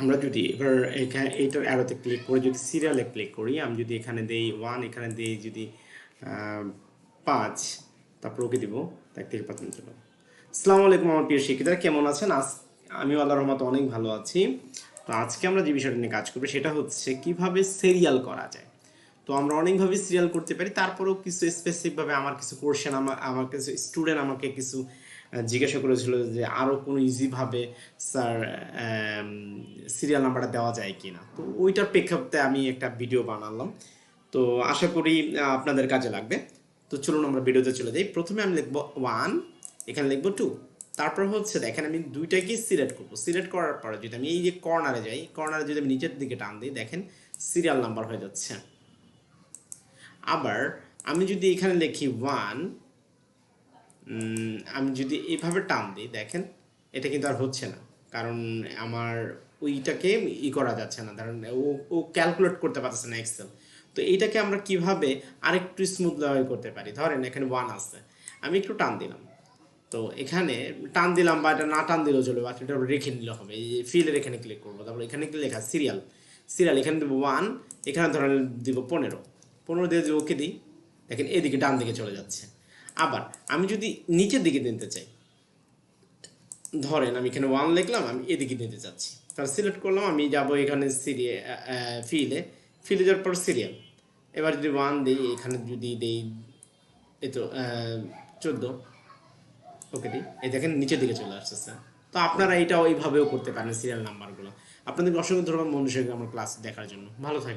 আমরা যদি এবার এখানে এইটার অ্যারোতে ক্লিক করে যদি সিরিয়ালে ক্লিক করি, আমি যদি এখানে দেই 1, এখানে দেই যদি 5, তারপর ওকে দিব, 1 থেকে 5 চলো। আসসালামু আলাইকুম আমার প্রিয় শিক্ষিতারা, কেমন আছেন? আমি আল্লাহর রহমতে অনেক ভালো আছি। তো আজকে আমরা যে বিষয়টা নিয়ে কাজ করবো সেটা হচ্ছে কিভাবে সিরিয়াল করা যায়। তো আমরা অনেকভাবে সিরিয়াল করতে পারি, তারপরেও কিছু স্পেসিফিকভাবে আমার কিছু কোশ্চেন আমার কিছু স্টুডেন্ট আমাকে কিছু জিজ্ঞাসা করেছিল যে আরও কোনো ইজিভাবে স্যার সিরিয়াল নাম্বারটা দেওয়া যায় কি না। তো ওইটার প্রেক্ষাপটে আমি একটা ভিডিও বানালাম। তো আশা করি আপনাদের কাজে লাগবে। তো চলুন আমরা ভিডিওতে চলে যাই। প্রথমে আমি লিখবো 1, এখানে লিখবো 2, তারপর হচ্ছে দেখেন আমি দুইটাকেই সিলেক্ট করবো। সিলেক্ট করার পরে যদি আমি এই যে কর্নারে যাই, কর্নারে যদি আমি নিচের দিকে টান দিই, দেখেন সিরিয়াল নাম্বার হয়ে যাচ্ছে। আবার আমি যদি এখানে লিখি 1, আমি যদি এইভাবে টান দিই, দেখেন এটা কিন্তু আর হচ্ছে না, কারণ আমার ওইটাকে করা যাচ্ছে না, ধরেন ও ক্যালকুলেট করতে পারছে না এক্সেল। তো এইটাকে আমরা কিভাবে আরেকটু স্মুথভাবে করতে পারি, ধরেন এখানে 1 আছে, আমি একটু টান দিলাম, তো এখানে টান দিলাম বা এটা না টান দিলেও চলবে, বা এটা রেখে নিলে হবে। এই ফিলের এখানে ক্লিক করবো, তারপর এখানে কি লেখা সিরিয়াল, সিরিয়াল এখানে দেবো 1, এখানে ধরেন দিব 15 দিয়ে যদি ওকে দিই, দেখেন এদিকে ডান দিকে চলে যাচ্ছে। আবার আমি যদি নিচের দিকে নিতে চাই, ধরেন আমি এখানে 1 লিখলাম, আমি এদিকে নিতে চাচ্ছি, তাহলে সিলেক্ট করলাম, আমি যাব এখানে ফিলে, ফিলে যাওয়ার পর সিরিয়াল। এবার যদি 1 দিই, এখানে যদি দিই এই তো 14, ওকে দিই, এই দেখেন নিচের দিকে চলে আসতেছে। তো আপনারা এটা ওইভাবেও করতে পারেন সিরিয়াল নাম্বারগুলো। আপনাদের অসংখ্য ধন্যবাদ মনুষ্যকে আমার ক্লাস দেখার জন্য। ভালো থাকবেন।